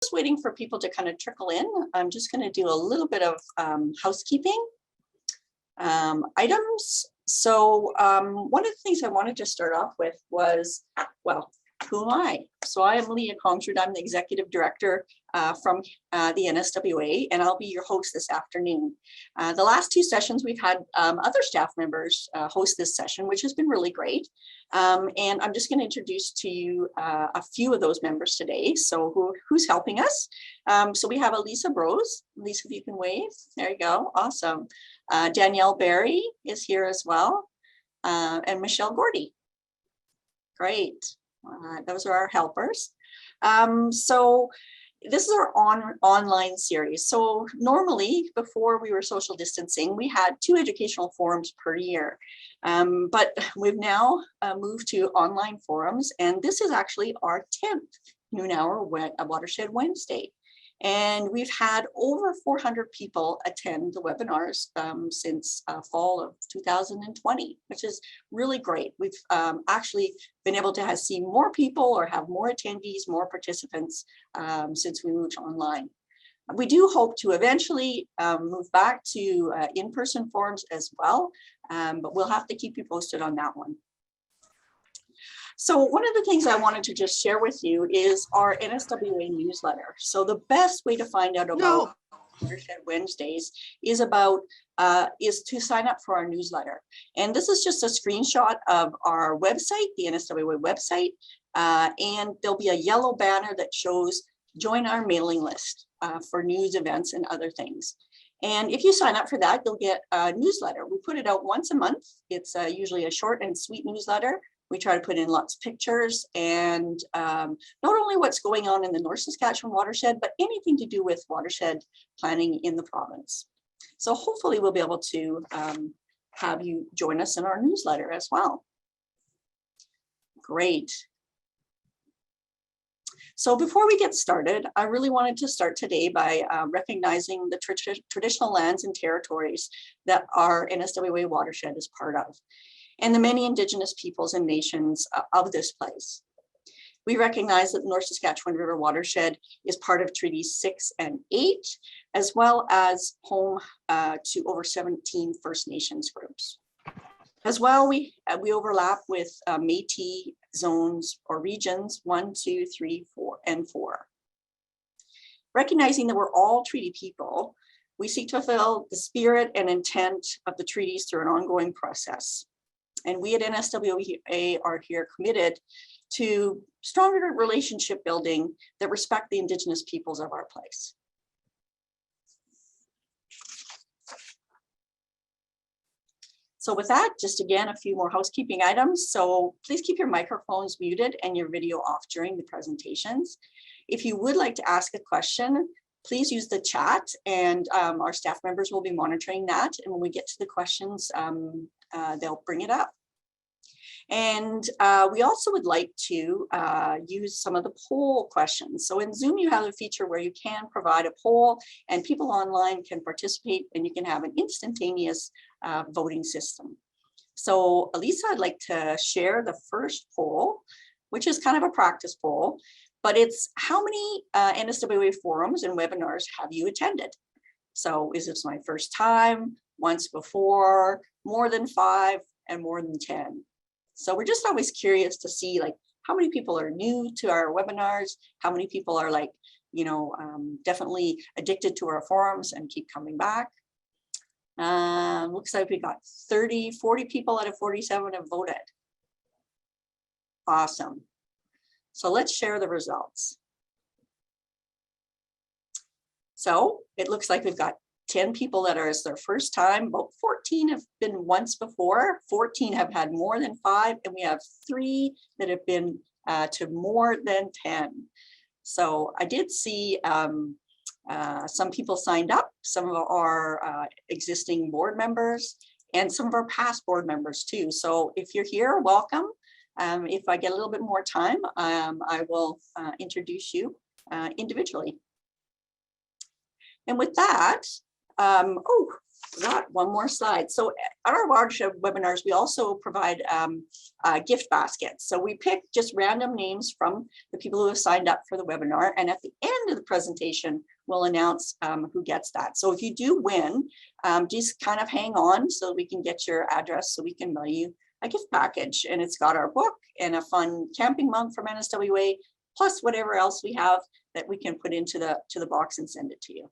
just waiting for people to kind of trickle in. I'm just going to do a little bit of housekeeping items. So one of the things I wanted to start off with was, well, who am I? So I am Leah Kongsrud. I'm the Executive Director from the NSWA, and I'll be your host this afternoon. The last two sessions, we've had other staff members host this session, which has been really great. And I'm just going to introduce to you a few of those members today. So who's helping us? So we have Elisa Brose. Elisa, if you can wave. There you go. Awesome. Danielle Barry is here as well. And Michelle Gordy. Great. Those are our helpers. So this is our online series. So normally, before we were social distancing, we had 2 educational forums per year. But we've now moved to online forums, and this is actually our 10th noon hour Watershed Wednesday. And we've had over 400 people attend the webinars since fall of 2020, which is really great. We've actually been able to see more people or have more attendees, more participants since we moved online. We do hope to eventually move back to in-person forums as well, but we'll have to keep you posted on that one. So one of the things I wanted to just share with you is our NSWA newsletter. So the best way to find out about Watershed Wednesdays is to sign up for our newsletter. And this is just a screenshot of our website, the NSWA website, and there'll be a yellow banner that shows join our mailing list for news, events, and other things. And if you sign up for that, you'll get a newsletter. We put it out once a month. It's usually a short and sweet newsletter. We try to put in lots of pictures and not only what's going on in the North Saskatchewan watershed, but anything to do with watershed planning in the province. So hopefully we'll be able to have you join us in our newsletter as well. Great. So before we get started, I really wanted to start today by recognizing the traditional lands and territories that our NSWA watershed is part of, and the many Indigenous peoples and nations of this place. We recognize that the North Saskatchewan River watershed is part of Treaties 6 and 8, as well as home to over 17 First Nations groups. As well, we overlap with Métis zones or regions 1, 2, 3, 4, and 4. Recognizing that we're all treaty people, we seek to fulfill the spirit and intent of the treaties through an ongoing process. And we at NSWA are here committed to stronger relationship building that respect the Indigenous peoples of our place. So with that, just again, a few more housekeeping items. So please keep your microphones muted and your video off during the presentations. If you would like to ask a question, please use the chat, and our staff members will be monitoring that. And when we get to the questions, they'll bring it up. And we also would like to use some of the poll questions. So in Zoom, you have a feature where you can provide a poll and people online can participate, and you can have an instantaneous voting system. So Elisa, I'd like to share the first poll, which is kind of a practice poll, but it's how many NSWA forums and webinars have you attended? So is this my first time, once before, more than 5, and more than 10? So we're just always curious to see like how many people are new to our webinars, how many people are like, you know, definitely addicted to our forums and keep coming back. Looks like we got 40 people out of 47 have voted. Awesome. So let's share the results. So it looks like we've got 10 people that are their first time, about 14 have been once before, 14 have had more than 5, and we have 3 that have been to more than 10. So I did see some people signed up, some of our existing board members, and some of our past board members too. So if you're here, welcome. If I get a little bit more time, I will introduce you individually. And with that, Oh, forgot one more slide. So at our Watershed webinars, we also provide gift baskets. So we pick just random names from the people who have signed up for the webinar. And at the end of the presentation, we'll announce who gets that. So if you do win, just kind of hang on so we can get your address so we can mail you a gift package. And it's got our book and a fun camping mug from NSWA, plus whatever else we have that we can put into the box and send it to you.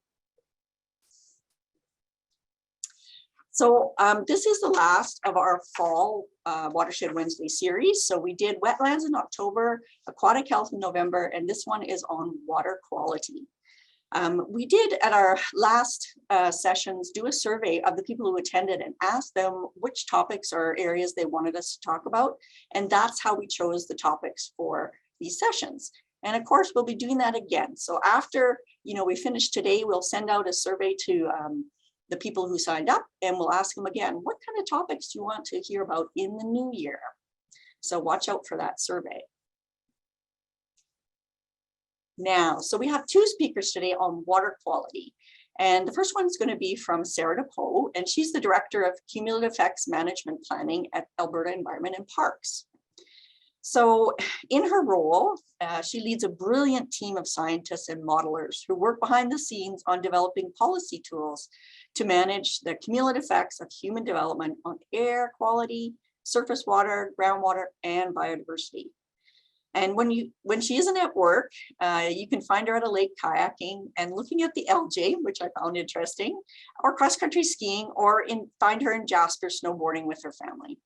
So this is the last of our fall Watershed Wednesday series. So we did wetlands in October, aquatic health in November, and this one is on water quality. We did at our last sessions do a survey of the people who attended and asked them which topics or areas they wanted us to talk about. And that's how we chose the topics for these sessions. And of course, we'll be doing that again. So after we finish today, we'll send out a survey to the people who signed up, and we'll ask them again, what kind of topics do you want to hear about in the new year? So watch out for that survey. Now, so we have two speakers today on water quality. And the first one is going to be from Sarah DePoe, and she's the Director of Cumulative Effects Management Planning at Alberta Environment and Parks. So in her role, she leads a brilliant team of scientists and modelers who work behind the scenes on developing policy tools to manage the cumulative effects of human development on air quality, surface water, groundwater, and biodiversity. And when she isn't at work, you can find her at a lake kayaking and looking at the LJ, which I found interesting, or cross-country skiing, or find her in Jasper snowboarding with her family.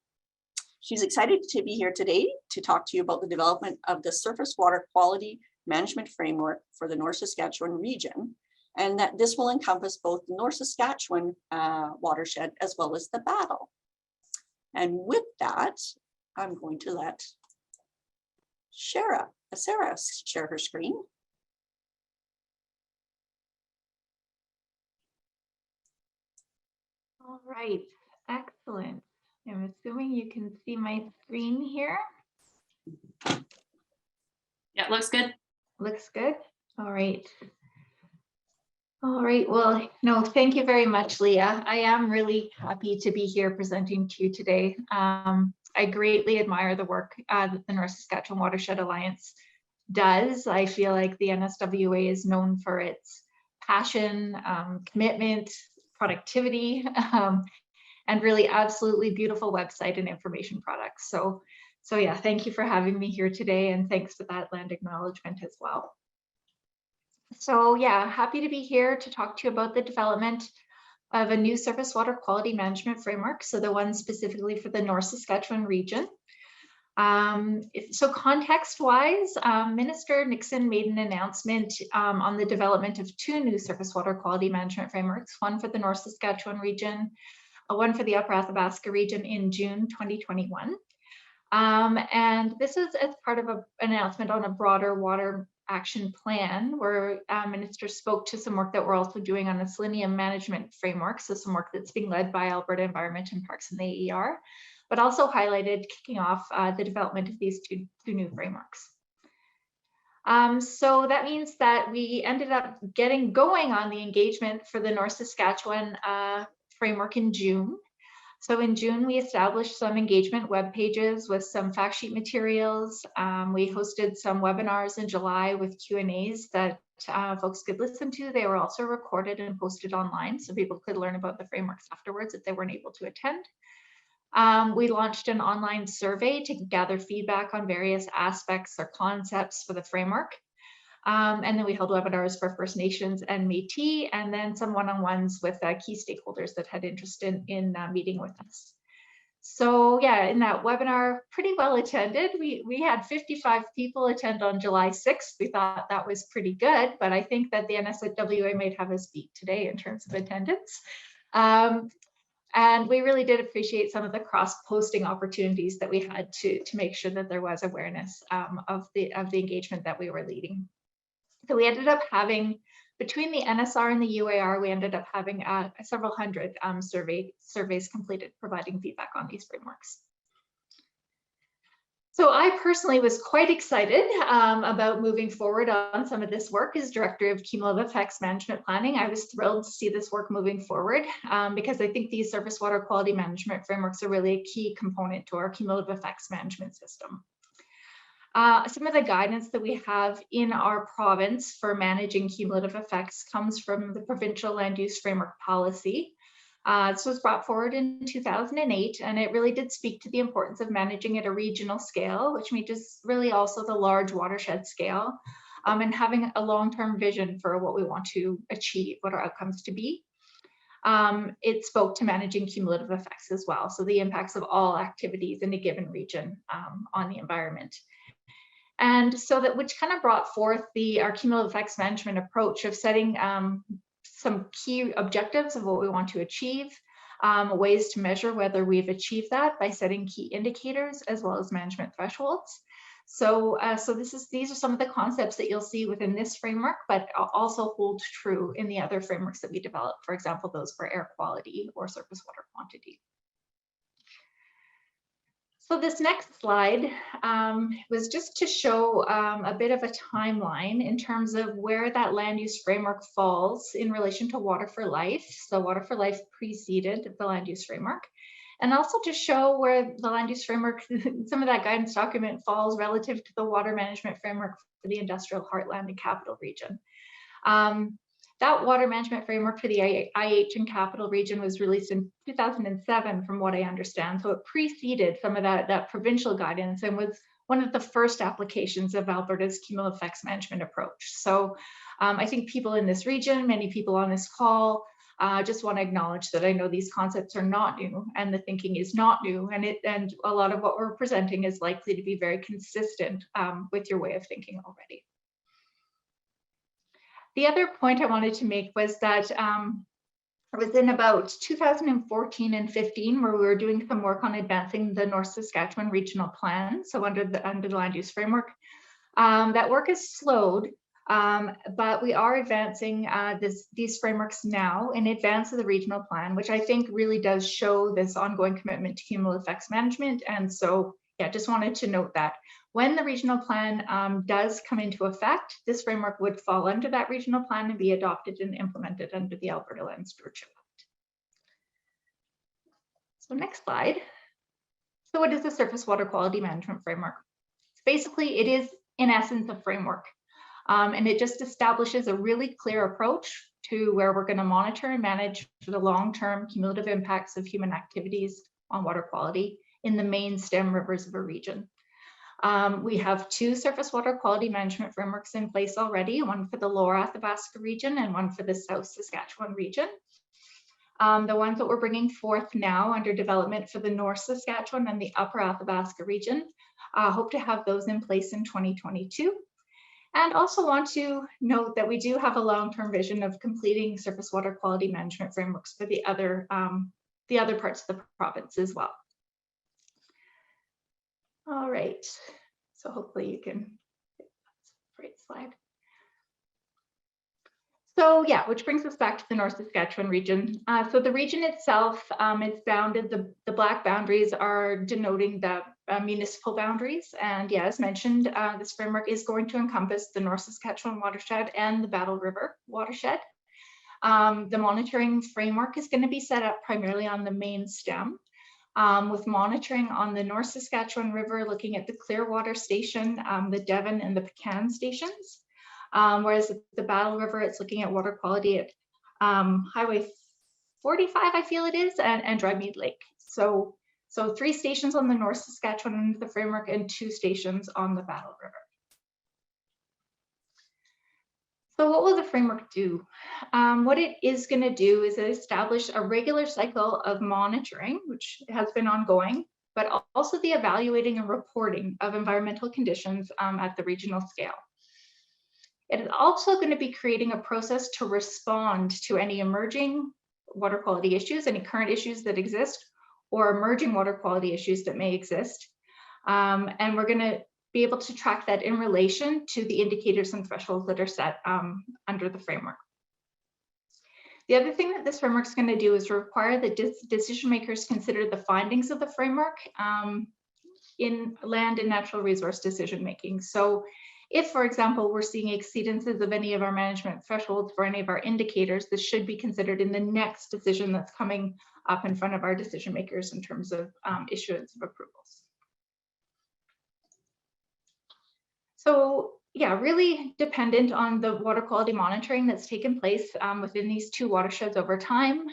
She's excited to be here today to talk to you about the development of the Surface Water Quality Management Framework for the North Saskatchewan region, and that this will encompass both the North Saskatchewan watershed as well as the Battle. And with that, I'm going to let Sarah share her screen. All right, excellent. I'm assuming you can see my screen here. Yeah, looks good. Looks good. All right. All right. Well, no, thank you very much, Leah. I am really happy to be here presenting to you today. I greatly admire the work that the North Saskatchewan Watershed Alliance does. I feel like the NSWA is known for its passion, commitment, productivity, and really absolutely beautiful website and information products. So yeah, thank you for having me here today, and thanks for that land acknowledgement as well. So yeah, happy to be here to talk to you about the development of a new surface water quality management framework, so the one specifically for the North Saskatchewan region. So context-wise, Minister Nixon made an announcement on the development of two new surface water quality management frameworks, one for the North Saskatchewan region, one for the Upper Athabasca region in June 2021. And this is as part of an announcement on a broader water action plan where Minister spoke to some work that we're also doing on the selenium management framework, so some work that's being led by Alberta Environment and Parks and the AER, but also highlighted kicking off the development of these two new frameworks. So that means that we ended up getting going on the engagement for the North Saskatchewan framework in June. So in June, we established some engagement web pages with some fact sheet materials. We hosted some webinars in July with Q&As that folks could listen to. They were also recorded and posted online, so people could learn about the frameworks afterwards if they weren't able to attend. We launched an online survey to gather feedback on various aspects or concepts for the framework. And then we held webinars for First Nations and Métis, and then some one-on-ones with key stakeholders that had interest in meeting with us. So yeah, in that webinar, pretty well attended. We had 55 people attend on July 6th. We thought that was pretty good, but I think that the NSWA might have us beat today in terms of attendance. And we really did appreciate some of the cross-posting opportunities that we had to make sure that there was awareness of the engagement that we were leading. So we ended up having, between the NSR and the UAR, we ended up having several hundred surveys completed providing feedback on these frameworks. So I personally was quite excited about moving forward on some of this work as Director of Cumulative Effects Management Planning. I was thrilled to see this work moving forward because I think these surface water quality management frameworks are really a key component to our cumulative effects management system. Some of the guidance that we have in our province for managing cumulative effects comes from the Provincial Land Use Framework Policy. This was brought forward in 2008, and it really did speak to the importance of managing at a regional scale, which means really also the large watershed scale, and having a long-term vision for what we want to achieve, what our outcomes to be. It spoke to managing cumulative effects as well, so the impacts of all activities in a given region on the environment. And so that, which kind of brought forth our cumulative effects management approach of setting some key objectives of what we want to achieve, ways to measure whether we've achieved that by setting key indicators as well as management thresholds. So, these are some of the concepts that you'll see within this framework, but also hold true in the other frameworks that we develop, for example, those for air quality or surface water quantity. So this next slide was just to show a bit of a timeline in terms of where that land use framework falls in relation to Water for Life. So Water for Life preceded the land use framework, and also to show where the land use framework, some of that guidance document falls relative to the water management framework for the industrial heartland and capital region. That water management framework for the IH and capital region was released in 2007, from what I understand. So it preceded some of that provincial guidance and was one of the first applications of Alberta's cumulative effects management approach. So I think people in this region, many people on this call, just want to acknowledge that I know these concepts are not new and the thinking is not new, and a lot of what we're presenting is likely to be very consistent with your way of thinking already. The other point I wanted to make was that it was in about 2014 and 15 where we were doing some work on advancing the North Saskatchewan Regional Plan, so under the land use framework. That work is slowed, but we are advancing these frameworks now in advance of the regional plan, which I think really does show this ongoing commitment to cumulative effects management. And so, yeah, just wanted to note that when the regional plan does come into effect, this framework would fall under that regional plan and be adopted and implemented under the Alberta Land Stewardship Act. So next slide. So what is the surface water quality management framework? Basically, it is in essence a framework, and it just establishes a really clear approach to where we're going to monitor and manage for the long-term cumulative impacts of human activities on water quality in the main stem rivers of a region. We have two surface water quality management frameworks in place already, one for the Lower Athabasca region and one for the South Saskatchewan region. The ones that we're bringing forth now under development for the North Saskatchewan and the Upper Athabasca region, hope to have those in place in 2022. And also want to note that we do have a long-term vision of completing surface water quality management frameworks for the other parts of the province as well. All right, so hopefully you can, great slide. So yeah, which brings us back to the North Saskatchewan region. So the region itself is bounded, the black boundaries are denoting the municipal boundaries. And yeah, as mentioned, this framework is going to encompass the North Saskatchewan watershed and the Battle River watershed. The monitoring framework is going to be set up primarily on the main stem, with monitoring on the North Saskatchewan River, looking at the Clearwater Station, the Devon and the Pecan stations. Whereas at the Battle River, it's looking at water quality at Highway 45, I feel it is, and Drymead Lake. So 3 stations on the North Saskatchewan end of the framework and 2 stations on the Battle River. So what will the framework do? What it is going to do is establish a regular cycle of monitoring, which has been ongoing, but also the evaluating and reporting of environmental conditions at the regional scale. It is also going to be creating a process to respond to any emerging water quality issues, any current issues that exist, or emerging water quality issues that may exist. And we're going to be able to track that in relation to the indicators and thresholds that are set under the framework. The other thing that this framework is going to do is require that decision makers consider the findings of the framework in land and natural resource decision making. So if, for example, we're seeing exceedances of any of our management thresholds for any of our indicators, this should be considered in the next decision that's coming up in front of our decision makers in terms of issuance of approvals. So yeah, really dependent on the water quality monitoring that's taken place within these two watersheds over time.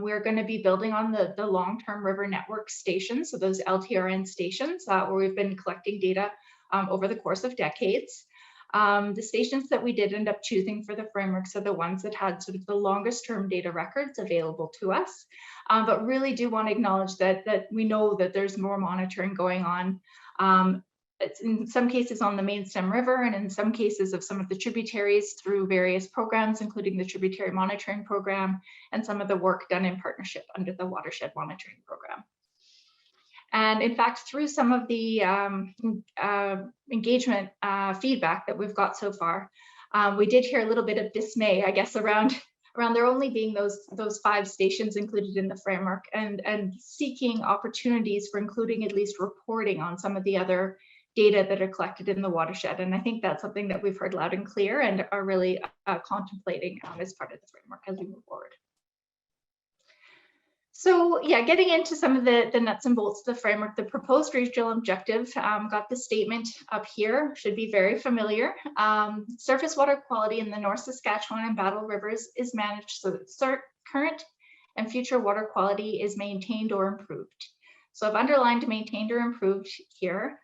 We're going to be building on the long-term river network stations, so those LTRN stations where we've been collecting data over the course of decades. The stations that we did end up choosing for the frameworks are the ones that had sort of the longest term data records available to us, but really do want to acknowledge that we know that there's more monitoring going on. It's in some cases on the main stem river, and in some cases of some of the tributaries through various programs, including the Tributary Monitoring Program and some of the work done in partnership under the Watershed Monitoring Program. And in fact, through some of the engagement feedback that we've got so far, we did hear a little bit of dismay, I guess, around there only being those 5 stations included in the framework, and seeking opportunities for including at least reporting on some of the other data that are collected in the watershed. And I think that's something that we've heard loud and clear and are really contemplating as part of the framework as we move forward. So yeah, getting into some of the nuts and bolts of the framework, the proposed regional objective, got the statement up here, should be very familiar. Surface water quality in the North Saskatchewan and Battle Rivers is managed so that current and future water quality is maintained or improved. So I've underlined maintained or improved here.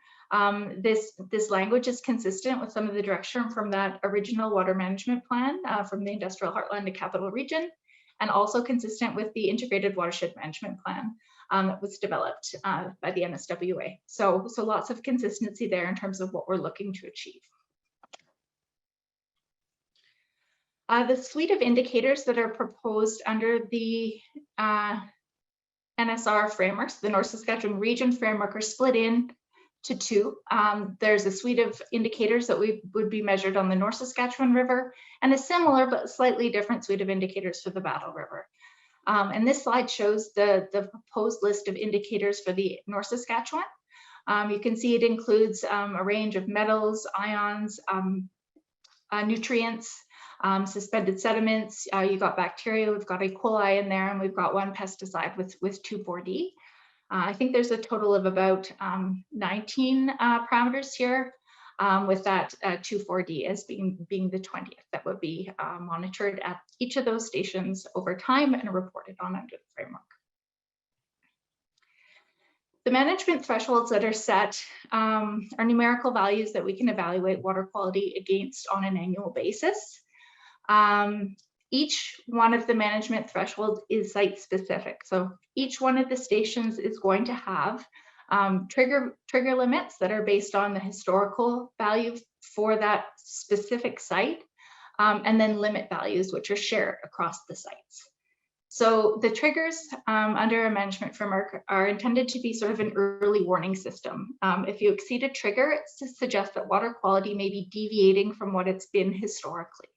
This language is consistent with some of the direction from that original water management plan from the Industrial Heartland to Capital Region, and also consistent with the Integrated Watershed Management Plan that was developed by the NSWA. So lots of consistency there in terms of what we're looking to achieve. The suite of indicators that are proposed under the NSR frameworks, the North Saskatchewan Region framework, are split in to 2. There's a suite of indicators that would be measured on the North Saskatchewan River, and a similar but slightly different suite of indicators for the Battle River. And this slide shows the proposed list of indicators for the North Saskatchewan. You can see it includes a range of metals, ions, nutrients, suspended sediments. You've got bacteria, we've got E. coli in there, and we've got 1 pesticide with 2,4-D. I think there's a total of about 19 parameters here, with that 2,4-D as being the 20th that would be monitored at each of those stations over time and reported on under the framework. The management thresholds that are set are numerical values that we can evaluate water quality against on an annual basis. Each one of the management thresholds is site specific. So each one of the stations is going to have trigger limits that are based on the historical value for that specific site, and then limit values which are shared across the sites. So the triggers under a management framework are intended to be sort of an early warning system. If you exceed a trigger, it's to suggest that water quality may be deviating from what it's been historically.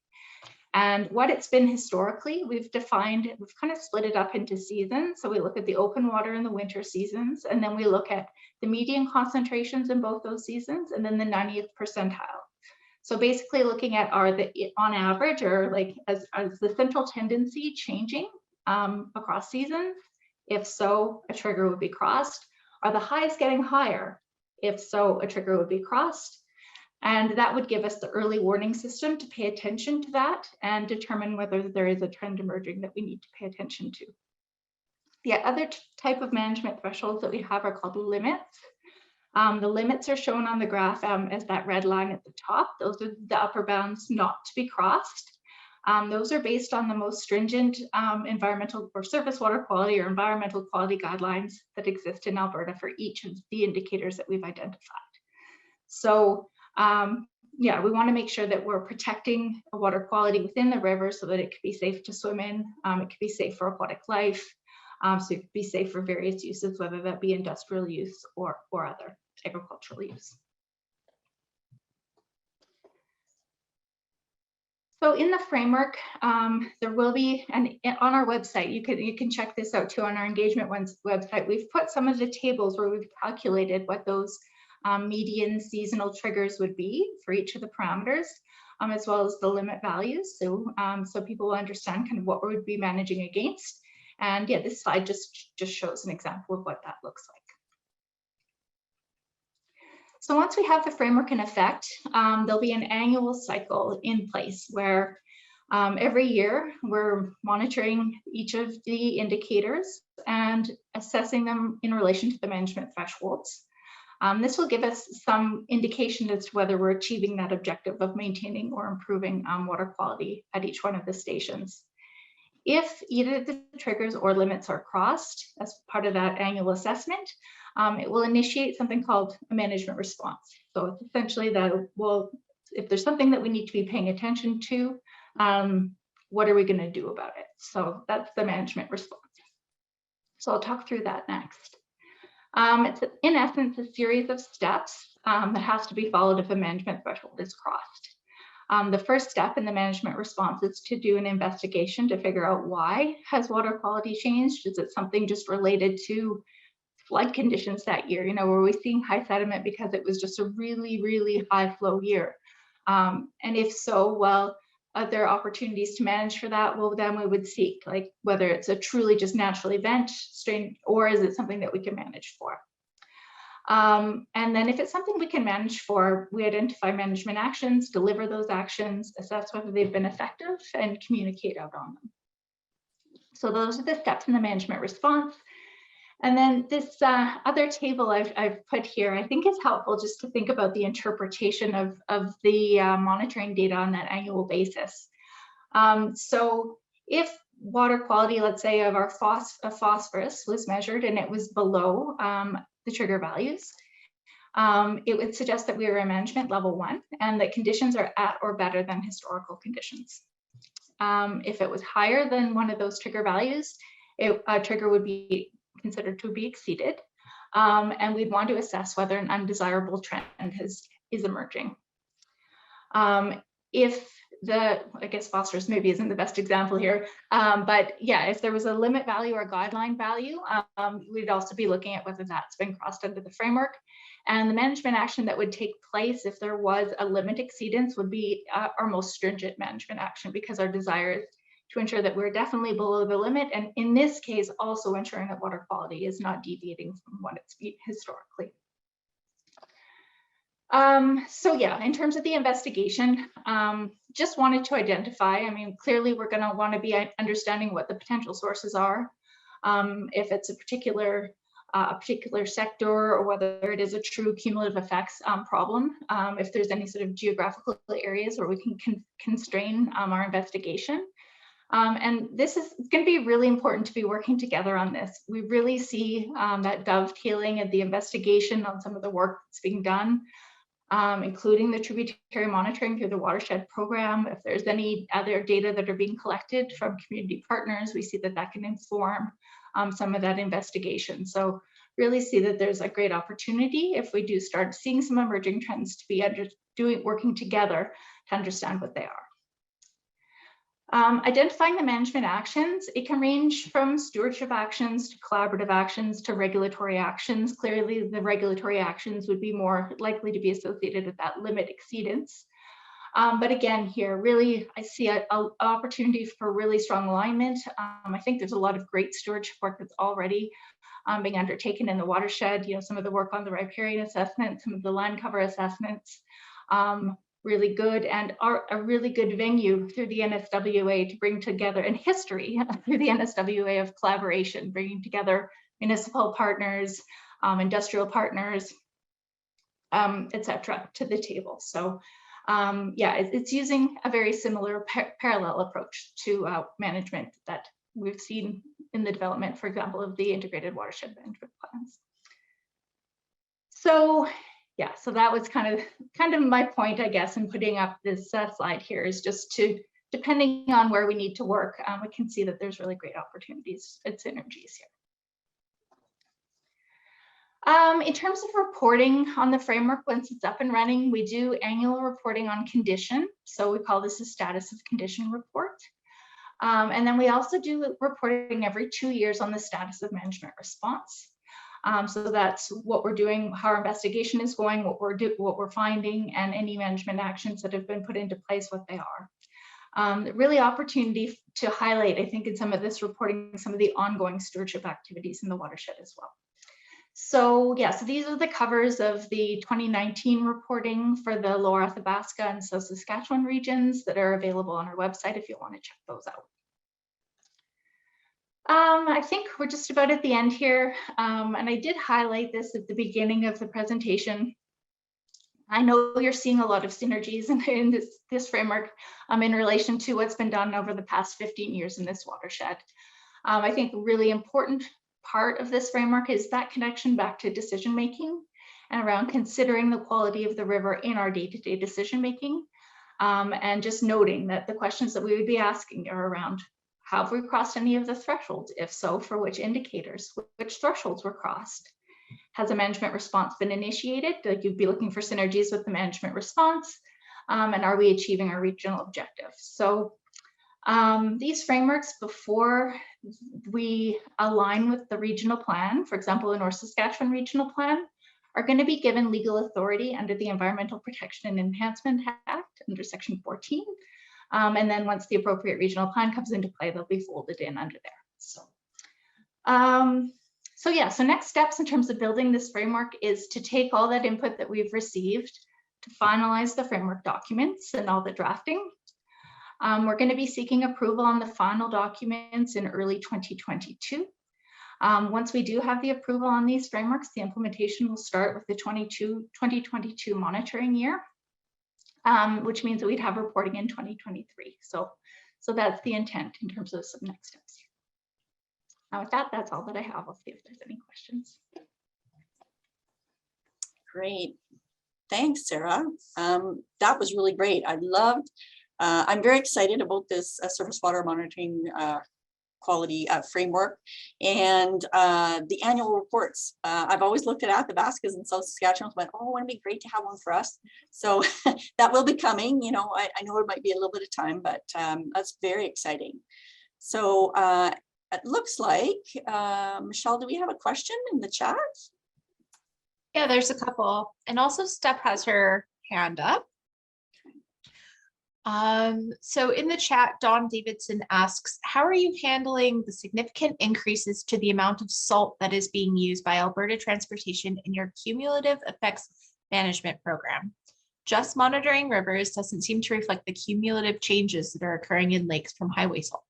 And what it's been historically, we've kind of split it up into seasons. So we look at the open water in the winter seasons, and then we look at the median concentrations in both those seasons, and then the 90th percentile. So basically looking at on average, or like as the central tendency changing across seasons? If so, a trigger would be crossed. Are the highs getting higher? If so, a trigger would be crossed. And that would give us the early warning system to pay attention to that and determine whether there is a trend emerging that we need to pay attention to. The other type of management thresholds that we have are called limits. The limits are shown on the graph as that red line at the top. Those are the upper bounds not to be crossed. Those are based on the most stringent environmental or surface water quality or environmental quality guidelines that exist in Alberta for each of the indicators that we've identified. So yeah, we want to make sure that we're protecting water quality within the river so that it could be safe to swim in, it could be safe for aquatic life, so it could be safe for various uses, whether that be industrial use or other agricultural use. So in the framework, there will be, and on our website, you can check this out too on our engagement website. We've put some of the tables where we've calculated what those median seasonal triggers would be for each of the parameters, as well as the limit values. So, so people will understand kind of what we would be managing against. And yeah, this slide just shows an example of what that looks like. So once we have the framework in effect, there'll be an annual cycle in place where every year we're monitoring each of the indicators and assessing them in relation to the management thresholds. This will give us some indication as to whether we're achieving that objective of maintaining or improving water quality at each one of the stations. If either the triggers or limits are crossed as part of that annual assessment, it will initiate something called a management response. So it's essentially that, well, if there's something that we need to be paying attention to, what are we going to do about it? So that's the management response. So I'll talk through that next. It's in essence a series of steps that has to be followed if a management threshold is crossed. The first step in the management response is to do an investigation to figure out why has water quality changed. Is it something just related to flood conditions that year? You know, were we seeing high sediment because it was just a really, really high flow year? And if so, well, are there opportunities to manage for that? Well, then we would seek, like, whether it's a truly just natural event strain, or is it something that we can manage for? And then if it's something we can manage for, we identify management actions, deliver those actions, assess whether they've been effective, and communicate out on them. So those are the steps in the management response. And then this other table I've put here, I think is helpful just to think about the interpretation of the monitoring data on that annual basis. So if water quality, let's say, of our phosphorus was measured and it was below the trigger values, it would suggest that we were in management level 1 and that conditions are at or better than historical conditions. If it was higher than one of those trigger values, a trigger would be considered to be exceeded, and we'd want to assess whether an undesirable trend is emerging. If I guess phosphorus maybe isn't the best example here, but yeah, if there was a limit value or guideline value, we'd also be looking at whether that's been crossed under the framework. And the management action that would take place if there was a limit exceedance would be our most stringent management action, because our desire is to ensure that we're definitely below the limit, and in this case, also ensuring that water quality is not deviating from what it's been historically. So yeah, in terms of the investigation, just wanted to identify, I mean, clearly we're going to want to be understanding what the potential sources are, if it's a particular sector, or whether it is a true cumulative effects problem, if there's any sort of geographical areas where we can constrain our investigation. And this is going to be really important to be working together on this. We really see that dovetailing of the investigation on some of the work that's being done, including the tributary monitoring through the Watershed program. If there's any other data that are being collected from community partners, we see that that can inform some of that investigation. So really see that there's a great opportunity if we do start seeing some emerging trends to be working together to understand what they are. Identifying the management actions, it can range from stewardship actions to collaborative actions to regulatory actions. Clearly, the regulatory actions would be more likely to be associated with that limit exceedance. But again, here, really, I see an opportunity for really strong alignment. I think there's a lot of great stewardship work that's already being undertaken in the watershed. You know, some of the work on the riparian assessment, some of the land cover assessments, really good, and are a really good venue through the NSWA to bring together, and history through the NSWA of collaboration, bringing together municipal partners, industrial partners, etc., to the table. So yeah, it's using a very similar parallel approach to management that we've seen in the development, for example, of the integrated watershed management plans. So yeah, so that was kind of my point, I guess, in putting up this slide here, is just to, depending on where we need to work, we can see that there's really great opportunities and synergies here. In terms of reporting on the framework, once it's up and running, we do annual reporting on condition. So we call this a status of condition report. And then we also do reporting every 2 years on the status of management response. So that's what we're doing, how our investigation is going, what we're finding, and any management actions that have been put into place, what they are. Really opportunity to highlight, I think, in some of this reporting, some of the ongoing stewardship activities in the watershed as well. So yeah, so these are the covers of the 2019 reporting for the Lower Athabasca and South Saskatchewan regions that are available on our website if you want to check those out. I think we're just about at the end here, and I did highlight this at the beginning of the presentation. I know you're seeing a lot of synergies in this framework in relation to what's been done over the past 15 years in this watershed. I think a really important part of this framework is that connection back to decision making and around considering the quality of the river in our day-to-day decision making, and just noting that the questions that we would be asking are around, have we crossed any of the thresholds? If so, for which indicators? Which thresholds were crossed? Has a management response been initiated? Like, you'd be looking for synergies with the management response, and are we achieving our regional objectives? So these frameworks, before we align with the regional plan, for example, the North Saskatchewan Regional Plan, are going to be given legal authority under the Environmental Protection and Enhancement Act under Section 14. And then once the appropriate regional plan comes into play, they'll be folded in under there. So next steps in terms of building this framework is to take all that input that we've received to finalize the framework documents and all the drafting. We're going to be seeking approval on the final documents in early 2022. Once we do have the approval on these frameworks, the implementation will start with the 2022 monitoring year, which means that we'd have reporting in 2023. So that's the intent in terms of some next steps here. Now with that, that's all that I have. I'll see if there's any questions. Great. Thanks, Sarah. That was really great. I loved, I'm very excited about this surface water monitoring quality framework and the annual reports. I've always looked at Athabascas in South Saskatchewan and went, oh, wouldn't it be great to have one for us? So that will be coming. You know, I know it might be a little bit of time, but that's very exciting. So it looks like, Michelle, do we have a question in the chat? Yeah, there's a couple. And also Steph has her hand up. So in the chat, Don Davidson asks, how are you handling the significant increases to the amount of salt that is being used by Alberta Transportation in your cumulative effects management program? Just monitoring rivers doesn't seem to reflect the cumulative changes that are occurring in lakes from highway salt.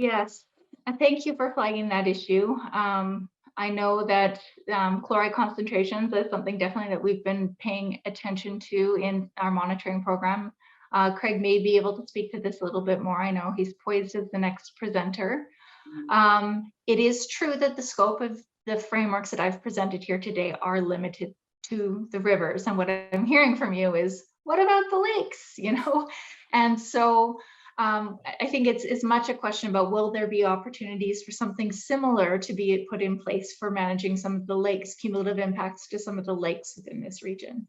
Yes, and thank you for flagging that issue. I know that chloride concentrations is something definitely that we've been paying attention to in our monitoring program. Craig may be able to speak to this a little bit more. I know he's poised as the next presenter. It is true that the scope of the frameworks that I've presented here today are limited to the rivers. And what I'm hearing from you is, what about the lakes, you know? And so I think it's as much a question about, will there be opportunities for something similar to be put in place for managing some of the lakes, cumulative impacts to some of the lakes within this region.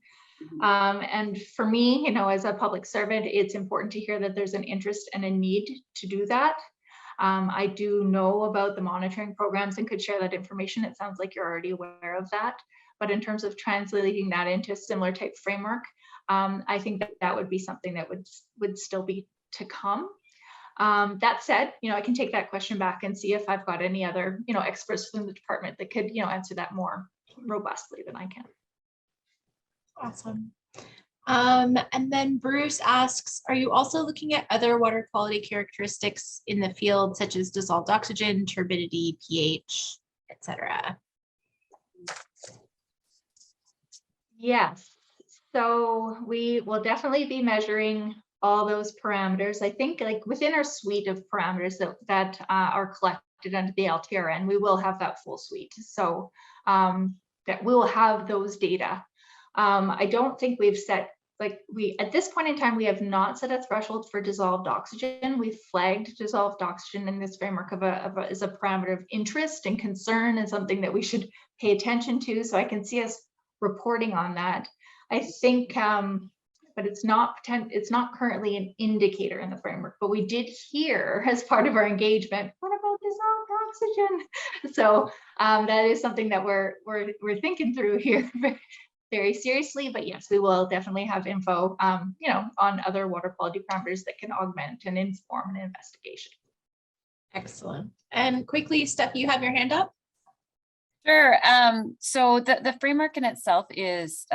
And for me, you know, as a public servant, it's important to hear that there's an interest and a need to do that. I do know about the monitoring programs and could share that information. It sounds like you're already aware of that. But in terms of translating that into a similar type framework, I think that would be something that would still be to come. That said, you know, I can take that question back and see if I've got any other, you know, experts from the department that could, you know, answer that more robustly than I can. Awesome. And then Bruce asks, are you also looking at other water quality characteristics in the field, such as dissolved oxygen, turbidity, pH, etc.? Yes. So we will definitely be measuring all those parameters. I think like within our suite of parameters that are collected under the LTRN, we will have that full suite. So that we'll have those data. I don't think we've set like at this point in time, we have not set a threshold for dissolved oxygen. We flagged dissolved oxygen in this framework as a parameter of interest and concern, and something that we should pay attention to. So I can see us reporting on that. I think, but it's not currently an indicator in the framework, but we did hear as part of our engagement, what about dissolved oxygen? So that is something that we're thinking through here very seriously. But yes, we will definitely have info, on other water quality parameters that can augment and inform an investigation. Excellent. And quickly, Steph, you have your hand up. Sure. So the framework in itself is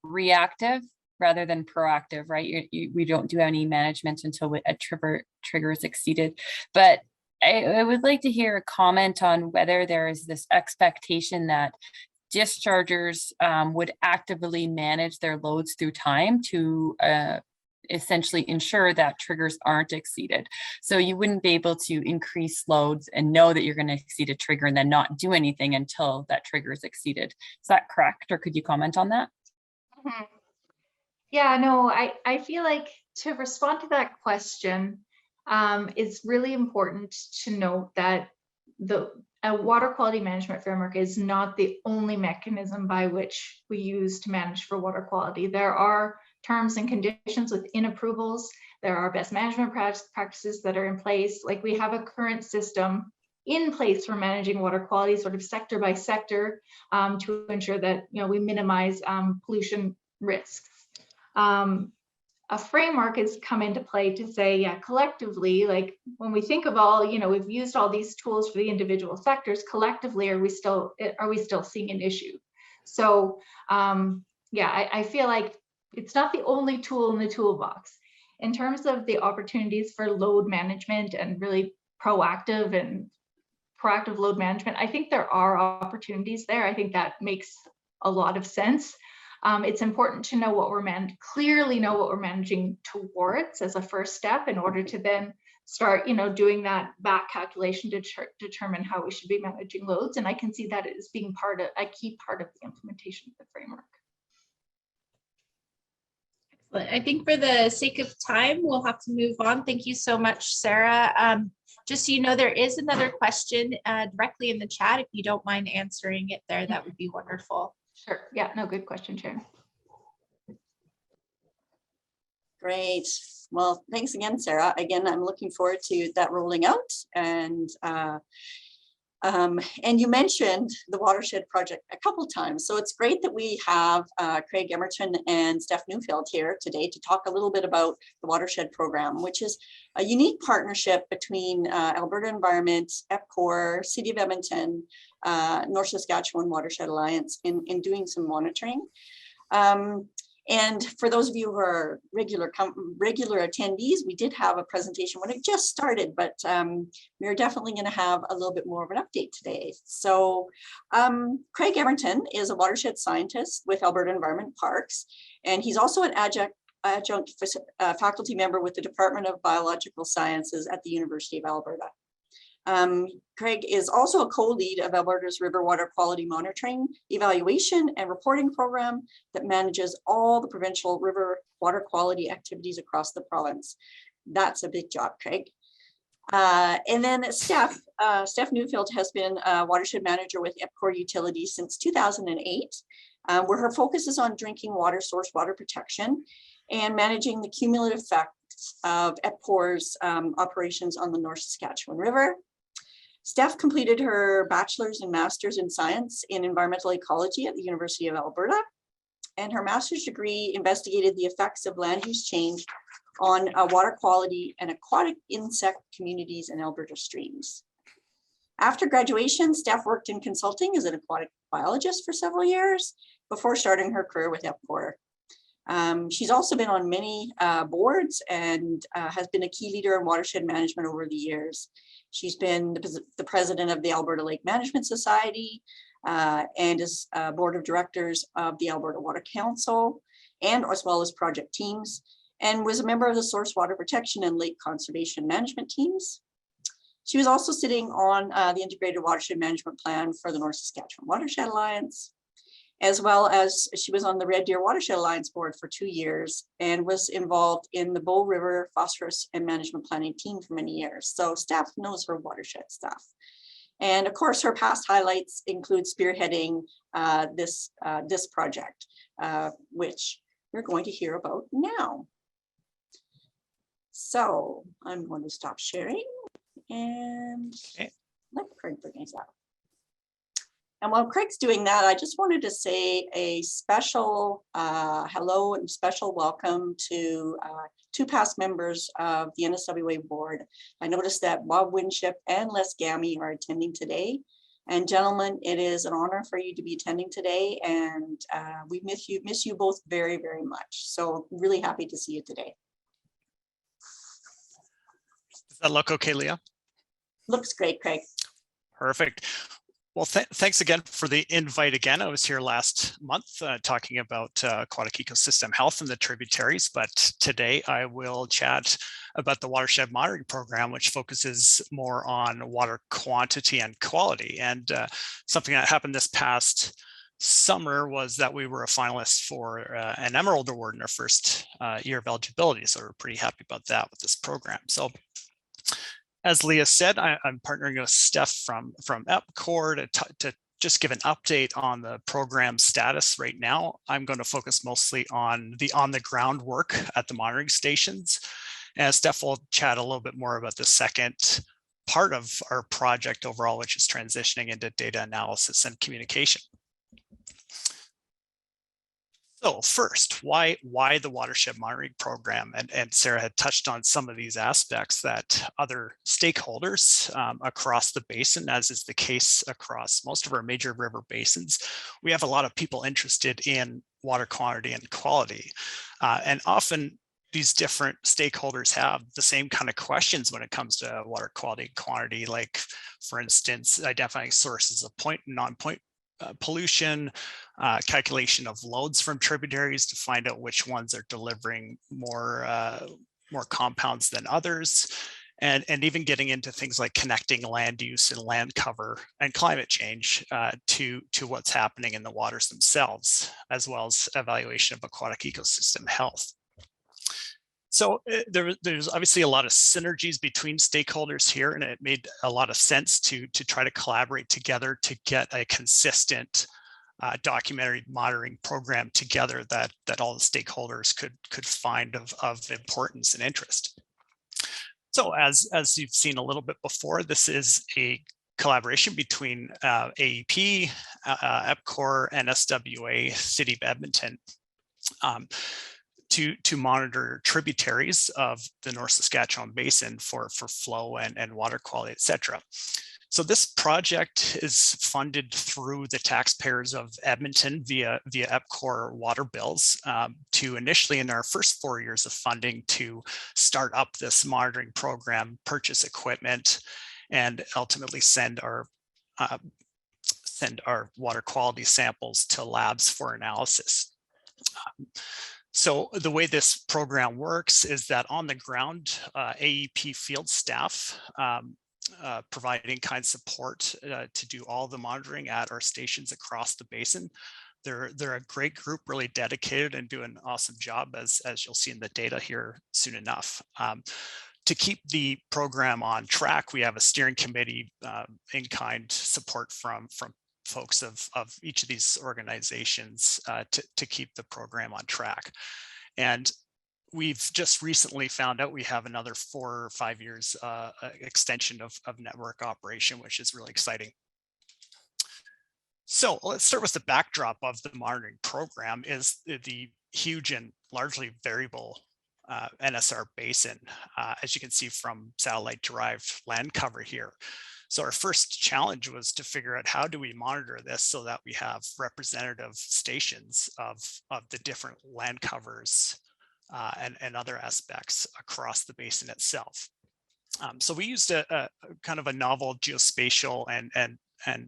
reactive rather than proactive, right? We don't do any management until a trigger is exceeded. But I would like to hear a comment on whether there is this expectation that dischargers would actively manage their loads through time to essentially ensure that triggers aren't exceeded. So you wouldn't be able to increase loads and know that you're going to exceed a trigger and then not do anything until that trigger is exceeded. Is that correct? Or could you comment on that? Mm-hmm. Yeah, no, I feel like to respond to that question, it's really important to note that a water quality management framework is not the only mechanism by which we use to manage for water quality. There are terms and conditions within approvals. There are best management practices that are in place. Like we have a current system in place for managing water quality, sort of sector by sector, to ensure that we minimize pollution risks. A framework has come into play to say, yeah, collectively, like when we think of all, we've used all these tools for the individual sectors, collectively, are we still seeing an issue? So yeah, I feel like it's not the only tool in the toolbox. In terms of the opportunities for load management and really proactive load management, I think there are opportunities there. I think that makes a lot of sense. It's important to know clearly know what we're managing towards as a first step in order to then start, doing that back calculation to determine how we should be managing loads. And I can see that as being a key part of the implementation of the framework. Excellent. I think for the sake of time, we'll have to move on. Thank you so much, Sarah. Just so you know, there is another question directly in the chat. If you don't mind answering it there, that would be wonderful. Sure. Yeah, no, good question, Sharon. Great. Well, thanks again, Sarah. Again, I'm looking forward to that rolling out. And you mentioned the Watershed project a couple times. So it's great that we have Craig Emerton and Nswa Newsletter here today to talk a little bit about the Watershed program, which is a unique partnership between Alberta Environment, EPCOR, City of Edmonton, North Saskatchewan Watershed Alliance in doing some monitoring. And for those of you who are regular attendees, we did have a presentation when it just started, but we're definitely going to have a little bit more of an update today. So Craig Emerton is a watershed scientist with Alberta Environment Parks, and he's also an adjunct faculty member with the Department of Biological Sciences at the University of Alberta. Craig is also a co-lead of Alberta's River Water Quality Monitoring, Evaluation and Reporting Program that manages all the provincial river water quality activities across the province. That's a big job, Craig. And then Nswa Newsletter has been a watershed manager with EPCOR Utilities since 2008, where her focus is on drinking water, source water protection, and managing the cumulative effects of EPCOR's operations on the North Saskatchewan River. Steph completed her bachelor's and master's in science in environmental ecology at the University of Alberta, and her master's degree investigated the effects of land use change on water quality and aquatic insect communities in Alberta streams. After graduation, Steph worked in consulting as an aquatic biologist for several years before starting her career with EPCOR. She's also been on many boards and has been a key leader in watershed management over the years. She's been the president of the Alberta Lake Management Society and is board of directors of the Alberta Water Council, and as well as project teams, and was a member of the Source Water Protection and Lake Conservation Management teams. She was also sitting on the Integrated Watershed Management Plan for the North Saskatchewan Watershed Alliance. as well as she was on the Red Deer Watershed Alliance board for 2 years and was involved in the Bow River phosphorus and management planning team for many years. So staff knows her watershed stuff. And of course, her past highlights include spearheading this project, which we're going to hear about now. So I'm going to stop sharing and let Craig bring us up. And while Craig's doing that, I just wanted to say a special hello and special welcome to 2 past members of the NSWA board. I noticed that Bob Winship and Les Gammy are attending today. And gentlemen, it is an honor for you to be attending today, and we miss you both very, very much. So really happy to see you today. Does that look okay, Leah? Looks great, Craig. Perfect. Well, thanks again for the invite again. I was here last month talking about aquatic ecosystem health and the tributaries, but today I will chat about the Watershed Monitoring Program, which focuses more on water quantity and quality. And something that happened this past summer was that we were a finalist for an Emerald Award in our first year of eligibility. So we're pretty happy about that with this program. So as Leah said, I'm partnering with Steph from EPCOR to just give an update on the program status right now. I'm going to focus mostly on the on-the-ground work at the monitoring stations. And Steph will chat a little bit more about the second part of our project overall, which is transitioning into data analysis and communication. So first, why the Watershed Monitoring Program? And Sarah had touched on some of these aspects that other stakeholders across the basin, as is the case across most of our major river basins, we have a lot of people interested in water quantity and quality. And often these different stakeholders have the same kind of questions when it comes to water quality and quantity, like, for instance, identifying sources of point and non-point pollution, calculation of loads from tributaries to find out which ones are delivering more compounds than others, and even getting into things like connecting land use and land cover and climate change to what's happening in the waters themselves, as well as evaluation of aquatic ecosystem health. So there's obviously a lot of synergies between stakeholders here, and it made a lot of sense to try to collaborate together to get a consistent documentary monitoring program together that all the stakeholders could find of importance and interest. So as you've seen a little bit before, this is a collaboration between AEP, EPCOR, NSWA, City of Edmonton. To monitor tributaries of the North Saskatchewan Basin for flow and water quality, etc. So this project is funded through the taxpayers of Edmonton via EPCOR water bills to initially, in our first 4 years of funding, to start up this monitoring program, purchase equipment, and ultimately send our water quality samples to labs for analysis. So the way this program works is that on the ground, AEP field staff provide in-kind support to do all the monitoring at our stations across the basin. They're a great group, really dedicated and do an awesome job, as you'll see in the data here soon enough. To keep the program on track, we have a steering committee, in-kind support from folks of each of these organizations to keep the program on track. And we've just recently found out we have another 4 or 5 years extension of network operation, which is really exciting. So let's start with the backdrop of the monitoring program is the huge and largely variable NSR basin, as you can see from satellite derived land cover here. So our first challenge was to figure out how do we monitor this so that we have representative stations of the different land covers and other aspects across the basin itself. So we used a kind of a novel geospatial and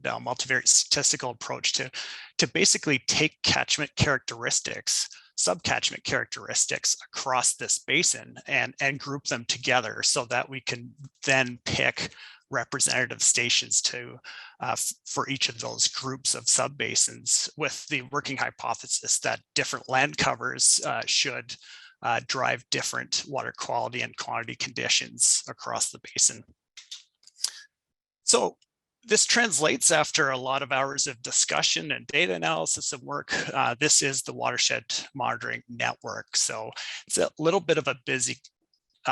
multivariate statistical approach to basically take catchment characteristics, subcatchment characteristics across this basin and group them together so that we can then pick representative stations to for each of those groups of subbasins, with the working hypothesis that different land covers should drive different water quality and quantity conditions across the basin. So this translates after a lot of hours of discussion and data analysis and work. This is the Watershed Monitoring Network. So it's a little bit of a busy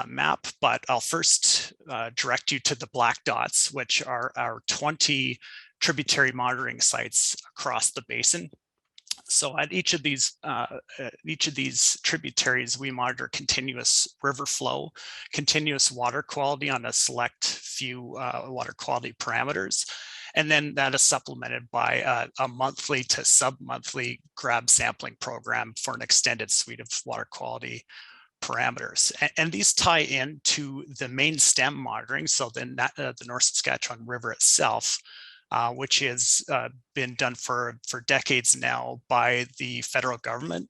map, but I'll first direct you to the black dots, which are our 20 tributary monitoring sites across the basin. So at each of these tributaries, we monitor continuous river flow, continuous water quality on a select few water quality parameters. And then that is supplemented by a monthly to sub-monthly grab sampling program for an extended suite of water quality parameters. And these tie in to the main stem monitoring. So then the North Saskatchewan River itself, which has been done for decades now by the federal government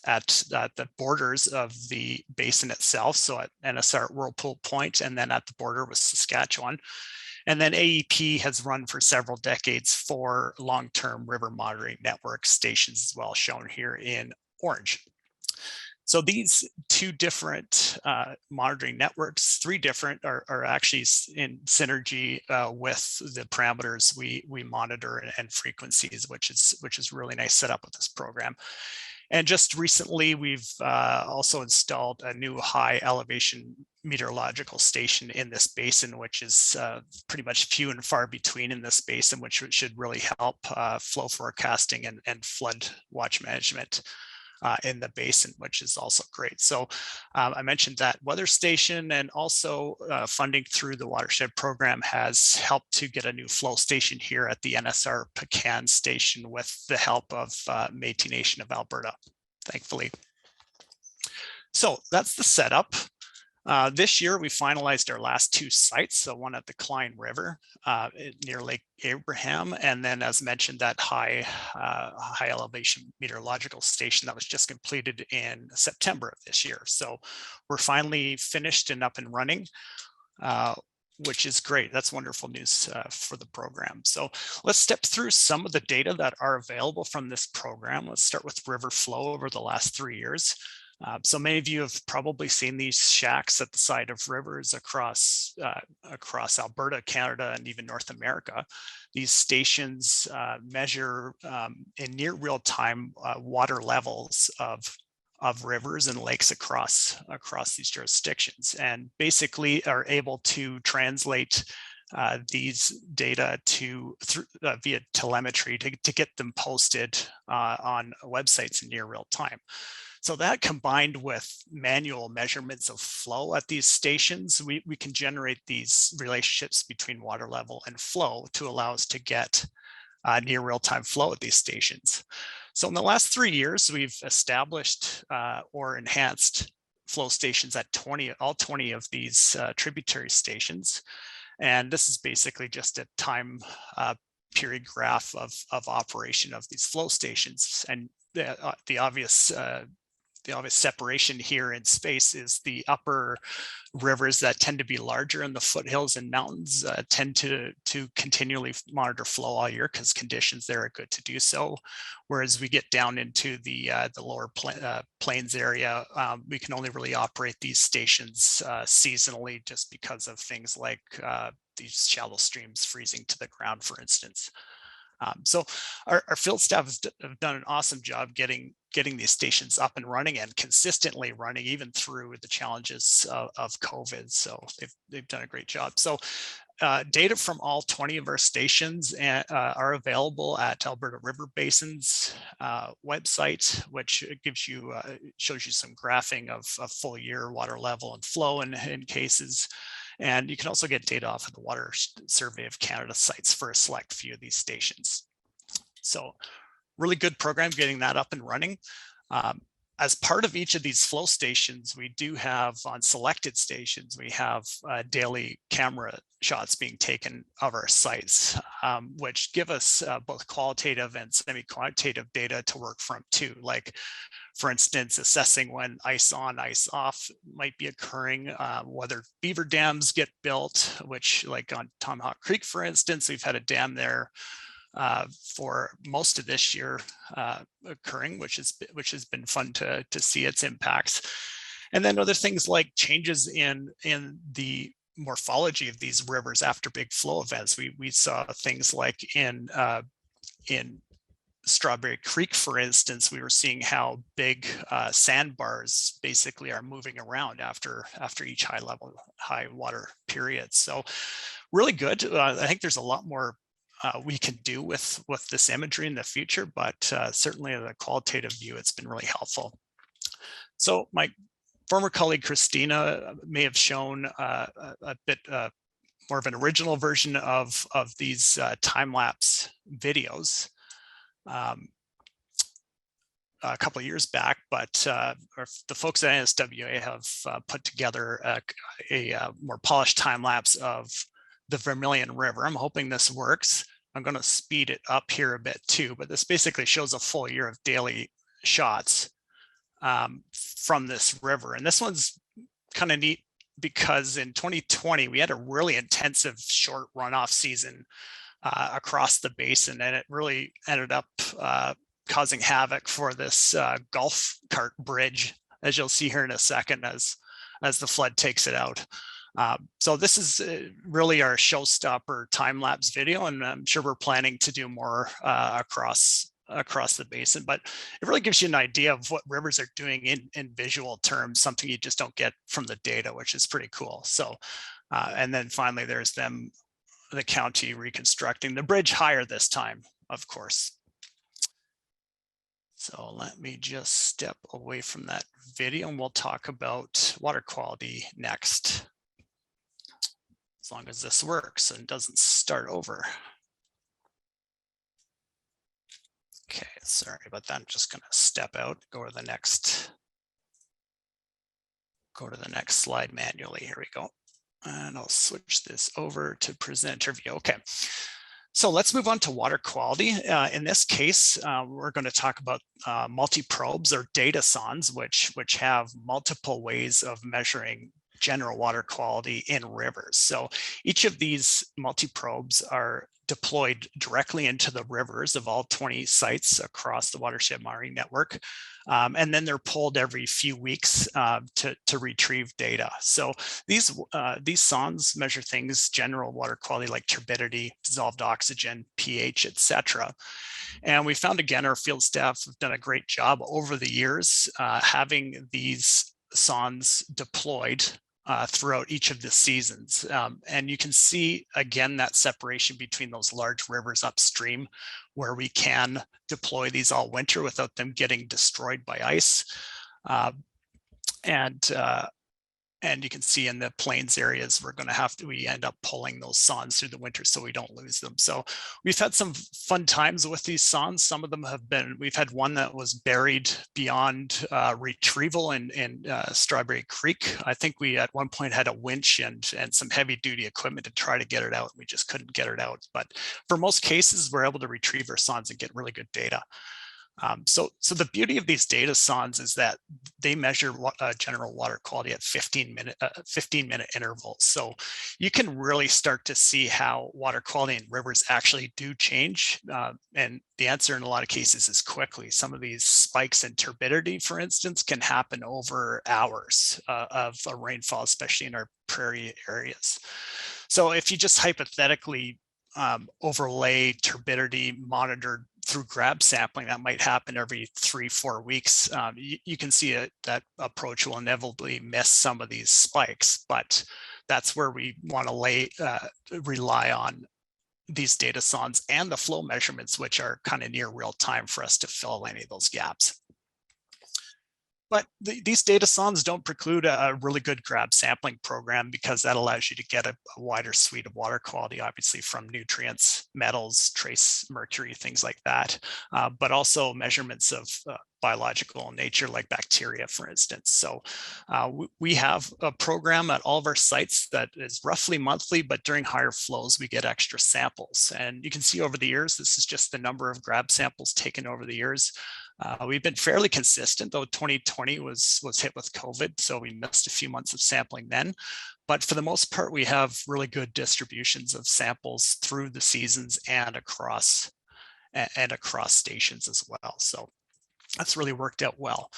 at the borders of the basin itself. So at NSR at Whirlpool Point, and then at the border with Saskatchewan. And then AEP has run for several decades for long-term river monitoring network stations as well, shown here in orange. So these two different monitoring networks, three different, are actually in synergy with the parameters we monitor and frequencies, which is really nice setup with this program. And just recently, we've also installed a new high elevation meteorological station in this basin, which is pretty much few and far between in this basin, which should really help flow forecasting and flood watch management in the basin, which is also great. So I mentioned that weather station, and also funding through the Watershed program has helped to get a new flow station here at the NSR Pecan station with the help of Métis Nation of Alberta, thankfully. So that's the setup. This year, we finalized our last two sites, so one at the Cline River near Lake Abraham, and then, as mentioned, that high elevation meteorological station that was just completed in September of this year. So we're finally finished and up and running, which is great. That's wonderful news for the program. So let's step through some of the data that are available from this program. Let's start with river flow over the last 3 years. So many of you have probably seen these shacks at the side of rivers across Alberta, Canada, and even North America. These stations measure in near real time water levels of rivers and lakes across these jurisdictions, and basically are able to translate these data via telemetry to get them posted on websites in near real time. So that, combined with manual measurements of flow at these stations, we can generate these relationships between water level and flow to allow us to get near real-time flow at these stations. So in the last 3 years, we've established or enhanced flow stations at all 20 of these tributary stations. And this is basically just a time period graph of operation of these flow stations. And the obvious separation here in space is the upper rivers that tend to be larger, and the foothills and mountains tend to continually monitor flow all year because conditions there are good to do so. Whereas we get down into the lower plains area, we can only really operate these stations seasonally, just because of things like these shallow streams freezing to the ground, for instance. So our field staff have done an awesome job getting these stations up and running and consistently running, even through the challenges of COVID. So they've done a great job. So data from all 20 of our stations are available at Alberta River Basin's website, which shows you some graphing of full year water level and flow in cases. And you can also get data off of the Water Survey of Canada sites for a select few of these stations. So really good program getting that up and running. as part of each of these flow stations, we do have on selected stations, we have daily camera shots being taken of our sites, which give us both qualitative and semi-quantitative data to work from too. Like, for instance, assessing when ice on, ice off might be occurring, whether beaver dams get built, which like on Tomahawk Creek, for instance, we've had a dam there for most of this year occurring, which has been fun to see its impacts. And then other things like changes in the morphology of these rivers after big flow events. We saw things like in Strawberry Creek, for instance, we were seeing how big sandbars basically are moving around after each high water period. So really good. I think there's a lot more we can do with this imagery in the future, but certainly the qualitative view, it's been really helpful. So my former colleague Christina may have shown a bit more of an original version of these time-lapse videos a couple of years back, but the folks at NSWA have put together a more polished time-lapse of the Vermilion River. I'm hoping this works. I'm going to speed it up here a bit too, but this basically shows a full year of daily shots from this river. And this one's kind of neat because in 2020, we had a really intensive short runoff season across the basin, and it really ended up causing havoc for this golf cart bridge, as you'll see here in a second, as the flood takes it out. So this is really our showstopper time-lapse video, and I'm sure we're planning to do more across the basin, but it really gives you an idea of what rivers are doing in visual terms, something you just don't get from the data, which is pretty cool. So, and then finally, there's the county reconstructing the bridge higher this time, of course. So let me just step away from that video and we'll talk about water quality next. As long as this works and doesn't start over. Okay, sorry about that. I'm just going to step out, go to the next slide manually. Here we go. And I'll switch this over to presenter view. Okay, so let's move on to water quality. In this case, we're going to talk about multi-probes or data sondes, which have multiple ways of measuring general water quality in rivers. So each of these multi-probes are deployed directly into the rivers of all 20 sites across the watershed monitoring network. And then they're pulled every few weeks to retrieve data. So these sondes measure things, general water quality like turbidity, dissolved oxygen, pH, etc. And we found, again, our field staff have done a great job over the years having these sondes deployed throughout each of the seasons. And you can see, again, that separation between those large rivers upstream where we can deploy these all winter without them getting destroyed by ice. And you can see in the plains areas, we end up pulling those sondes through the winter so we don't lose them. So we've had some fun times with these sondes. Some of them we've had one that was buried beyond retrieval in Strawberry Creek. I think we at one point had a winch and some heavy duty equipment to try to get it out. We just couldn't get it out. But for most cases, we're able to retrieve our sondes and get really good data. So the beauty of these data sondes is that they measure general water quality at 15-minute intervals. So you can really start to see how water quality in rivers actually do change. And the answer in a lot of cases is quickly. Some of these spikes in turbidity, for instance, can happen over hours of a rainfall, especially in our prairie areas. So if you just hypothetically overlay turbidity monitored through grab sampling, that might happen every 3-4 weeks. You can see that approach will inevitably miss some of these spikes, but that's where we want to rely on these data sondes and the flow measurements, which are kind of near real time for us to fill any of those gaps. But these data sondes don't preclude a really good grab sampling program, because that allows you to get a wider suite of water quality, obviously from nutrients, metals, trace mercury, things like that, but also measurements of biological in nature, like bacteria, for instance. So we have a program at all of our sites that is roughly monthly, but during higher flows, we get extra samples. And you can see over the years, this is just the number of grab samples taken over the years. We've been fairly consistent, though 2020 was hit with COVID, so we missed a few months of sampling then. But for the most part, we have really good distributions of samples through the seasons and across stations as well. So that's really worked out well.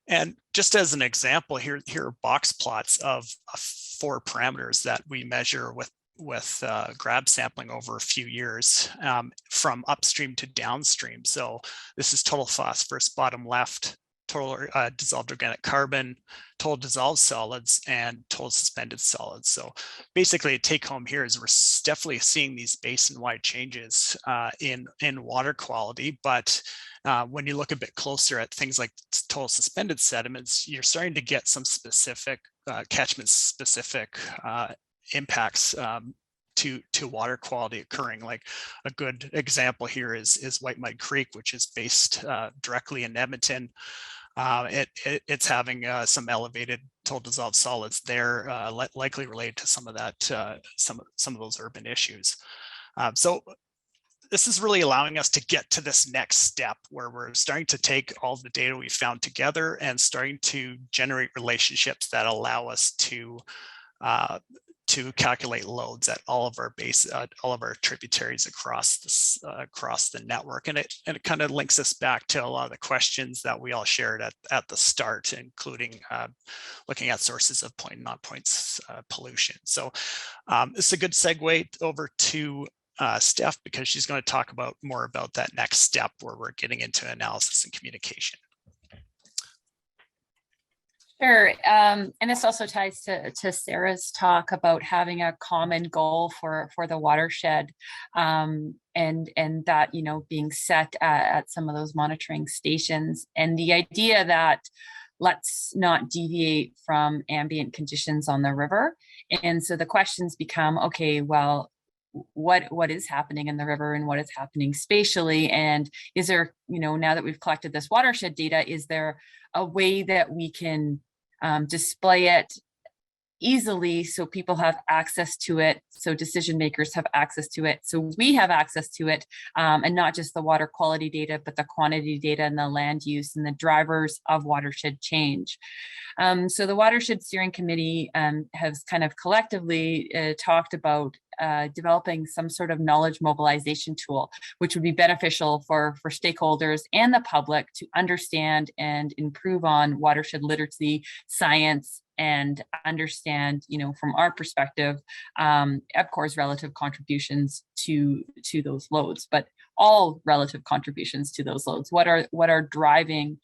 And just as an example, here are box plots of 4 parameters that we measure with grab sampling over a few years, from upstream to downstream. So this is total phosphorus, bottom left, total dissolved organic carbon, total dissolved solids, and total suspended solids. So basically a take home here is we're definitely seeing these basin-wide changes in water quality, but when you look a bit closer at things like total suspended sediments, you're starting to get some specific catchment-specific impacts to water quality occurring. Like a good example here is White Mud Creek, which is based directly in Edmonton. It's having some elevated total dissolved solids there, likely related to some of that, some of those urban issues. So this is really allowing us to get to this next step where we're starting to take all the data we found together and starting to generate relationships that allow us to calculate loads at all of our tributaries across the network. And it kind of links us back to a lot of the questions that we all shared at the start, including looking at sources of point and non-points pollution. So it's a good segue over to Steph, because she's going to talk more about that next step where we're getting into analysis and communication. Sure. And this also ties to Sarah's talk about having a common goal for the watershed, and that, you know, being set at some of those monitoring stations, and the idea that let's not deviate from ambient conditions on the river. And so the questions become, okay, well, what is happening in the river and what is happening spatially, and is there, you know, now that we've collected this watershed data, is there a way that we can display it easily so people have access to it, so decision makers have access to it, so we have access to it, and not just the water quality data, but the quantity data and the land use and the drivers of watershed change. So the Watershed Steering Committee has kind of collectively talked about developing some sort of knowledge mobilization tool, which would be beneficial for stakeholders and the public to understand and improve on watershed literacy, science, and understand, you know, from our perspective, EPCOR's relative contributions to those loads, but all relative contributions to those loads. What are driving,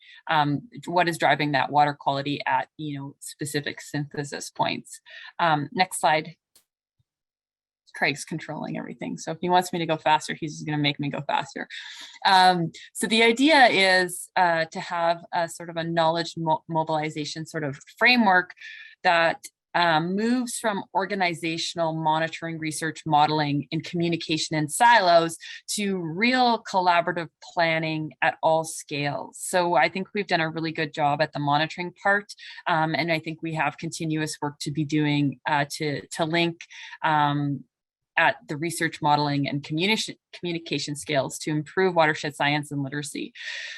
what is driving that water quality at, you know, specific synthesis points. Next slide. Craig's controlling everything, so if he wants me to go faster, he's just going to make me go faster. So the idea is to have a sort of a knowledge mobilization sort of framework that moves from organizational monitoring, research, modeling, and communication in silos to real collaborative planning at all scales. So I think we've done a really good job at the monitoring part, and I think we have continuous work to be doing to link at the research, modeling, and communication scales to improve watershed science and literacy.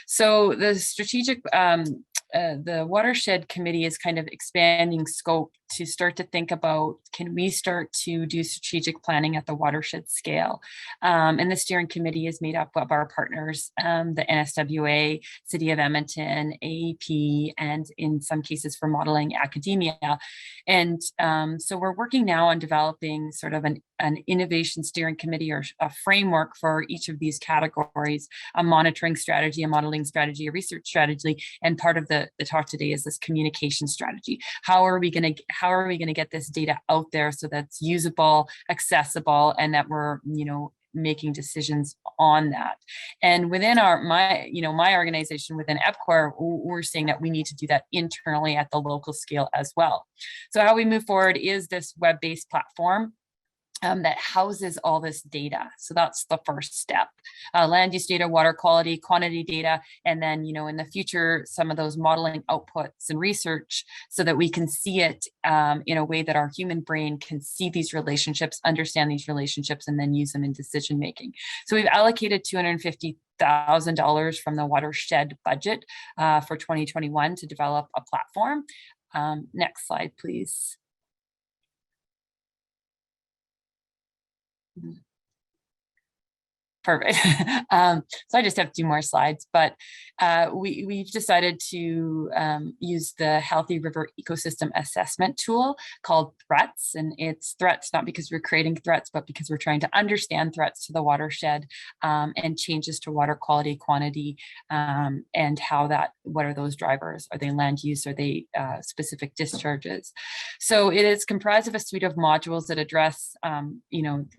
So the strategic, the Watershed Committee is kind of expanding scope to start to think about, can we start to do strategic planning at the watershed scale? And the steering committee is made up of our partners, the NSWA, City of Edmonton, AEP, and in some cases for modeling, academia. And so we're working now on developing sort of an innovation steering committee, or a framework for each of these categories: a monitoring strategy, a modeling strategy, a research strategy, and part of the talk today is this communication strategy. How are we going to get this data out there so that's usable, accessible, and that we're, you know, making decisions on that? And within my organization, within EPCOR, we're seeing that we need to do that internally at the local scale as well. So how we move forward is this web-based platform that houses all this data. So that's the first step. Land use data, water quality, quantity data, and then, in the future, some of those modeling outputs and research so that we can see it in a way that our human brain can see these relationships, understand these relationships, and then use them in decision making. So we've allocated $250,000 from the Watershed budget for 2021 to develop a platform. Next slide, please. Perfect. So I just have 2 more slides, but we've decided to use the Healthy River Ecosystem Assessment tool called Threats. And it's threats not because we're creating threats, but because we're trying to understand threats to the watershed and changes to water quality, quantity, and how what are those drivers? Are they land use? Are they specific discharges? So it is comprised of a suite of modules that address,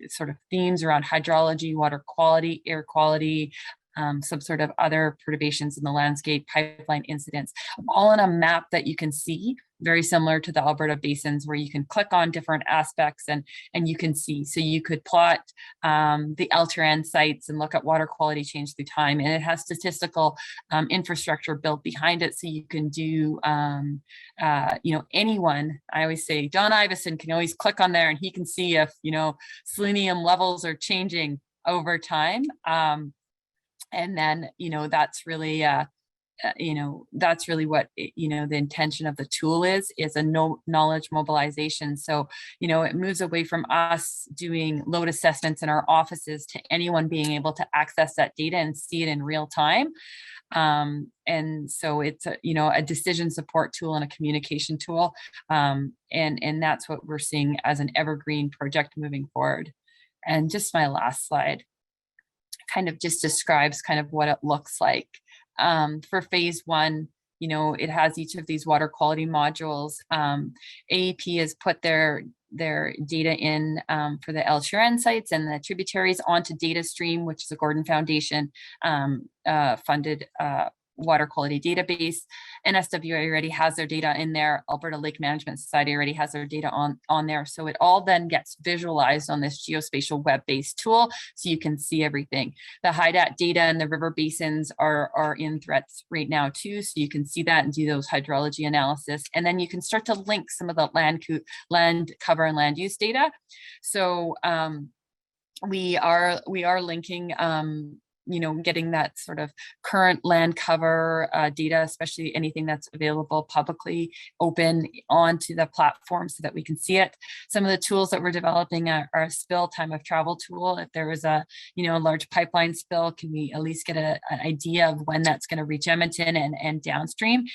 sort of themes around hydrology, water quality, air quality, some sort of other perturbations in the landscape, pipeline incidents, all on a map that you can see, very similar to the Alberta basins, where you can click on different aspects and you can see. So you could plot the LTRN sites and look at water quality change through time, and it has statistical infrastructure built behind it, so you can do, anyone, I always say Don Iveson can always click on there and he can see if, selenium levels are changing over time. And then, that's really, what, the intention of the tool is a knowledge mobilization. So, it moves away from us doing load assessments in our offices to anyone being able to access that data and see it in real time. And so it's a decision support tool and a communication tool. And that's what we're seeing as an evergreen project moving forward. And just my last slide kind of just describes kind of what it looks like. For phase 1, it has each of these water quality modules. AEP has put their data in for the LTRN sites and the tributaries onto DataStream, which is a Gordon Foundation funded water quality database. NSWA already has their data in there. Alberta Lake Management Society already has their data on there. So it all then gets visualized on this geospatial web-based tool, so you can see everything. The HIDAT data and the river basins are in Threats right now too, so you can see that and do those hydrology analysis. And then you can start to link some of the land cover and land use data. So we are linking getting that sort of current land cover data, especially anything that's available publicly open onto the platform so that we can see it. Some of the tools that we're developing are a spill time of travel tool. If there was a large pipeline spill, can we at least get an idea of when that's going to reach Edmonton and downstream?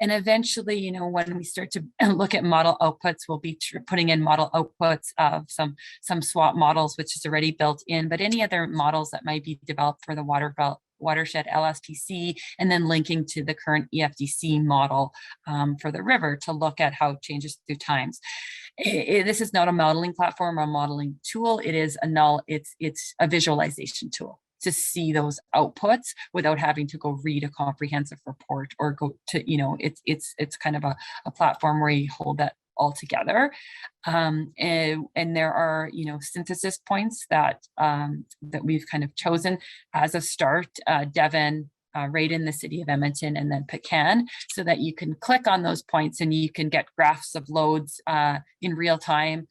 And eventually, when we start to look at model outputs, we'll be putting in model outputs of some SWAT models, which is already built in, but any other models that might be developed for the Watershed LSPC, and then linking to the current EFDC model for the river to look at how it changes through times. This is not a modeling platform or a modeling tool. It is it's a visualization tool to see those outputs without having to go read a comprehensive report or go to, it's kind of a platform where you hold that all together. And there are, synthesis points that we've kind of chosen as a start, Devon, right in the city of Edmonton, and then Pecan, so that you can click on those points and you can get graphs of loads in real time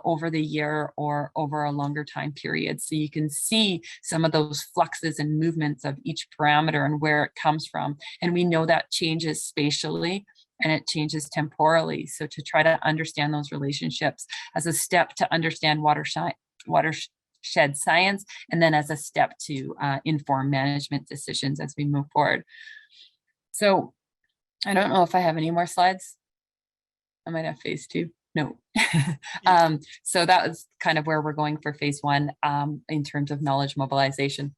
over the year or over a longer time period. So you can see some of those fluxes and movements of each parameter and where it comes from. And we know that changes spatially and it changes temporally. So to try to understand those relationships as a step to understand watershed science, and then as a step to inform management decisions as we move forward. So I don't know if I have any more slides. I might have phase 2. No. So that was kind of where we're going for phase 1 in terms of knowledge mobilization.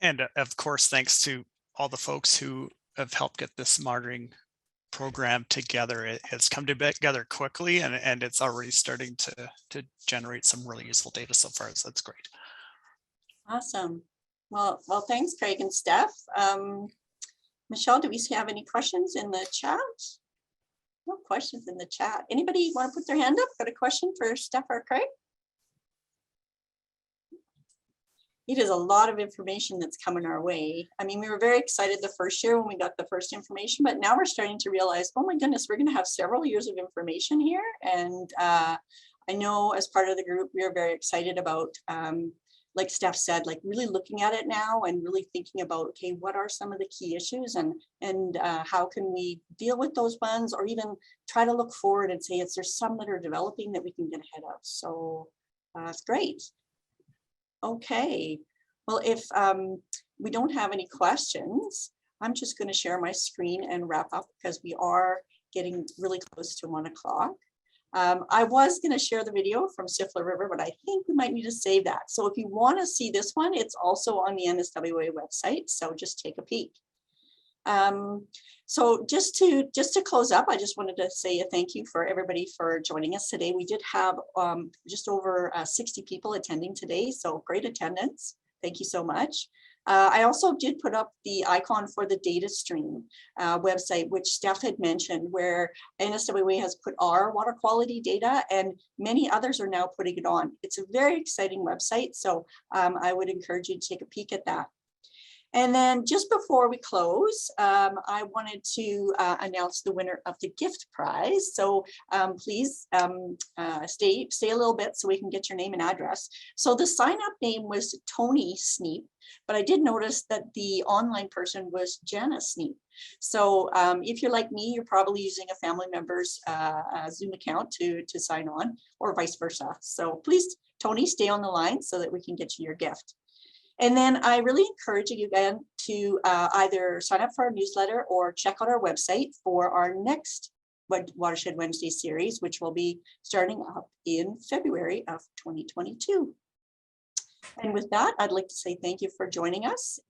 And of course, thanks to all the folks who have helped get this monitoring program together. It's come together quickly, and it's already starting to generate some really useful data so far. So that's great. Awesome. Well, thanks, Craig and Steph. Michelle, do we have any questions in the chat? No questions in the chat. Anybody want to put their hand up? Got a question for Steph or Craig? It is a lot of information that's coming our way. I mean, we were very excited the first year when we got the first information, but now we're starting to realize, oh my goodness, we're going to have several years of information here. And I know as part of the group, we are very excited about, like Steph said, like really looking at it now and really thinking about, okay, what are some of the key issues and how can we deal with those ones, or even try to look forward and say, is there some that are developing that we can get ahead of? So it's great. Okay, well, if we don't have any questions, I'm just going to share my screen and wrap up because we are getting really close to 1 o'clock. I was going to share the video from Nswa River, but I think we might need to save that. So if you want to see this one, it's also on the NSWA website. So just take a peek. So just to close up, I just wanted to say a thank you for everybody for joining us today. We did have just over 60 people attending today, so great attendance. Thank you so much. I also did put up the icon for the data stream website, which Steph had mentioned, where NSWA has put our water quality data and many others are now putting it on. It's a very exciting website, so I would encourage you to take a peek at that. And then just before we close, I wanted to announce the winner of the gift prize. So please stay a little bit so we can get your name and address. So the sign up name was Tony Sneap, but I did notice that the online person was Jana Sneap. So if you're like me, you're probably using a family member's Zoom account to sign on, or vice versa. So please, Tony, stay on the line so that we can get you your gift. And then I really encourage you again to either sign up for our newsletter or check out our website for our next Watershed Wednesday series, which will be starting up in February of 2022. And with that, I'd like to say thank you for joining us.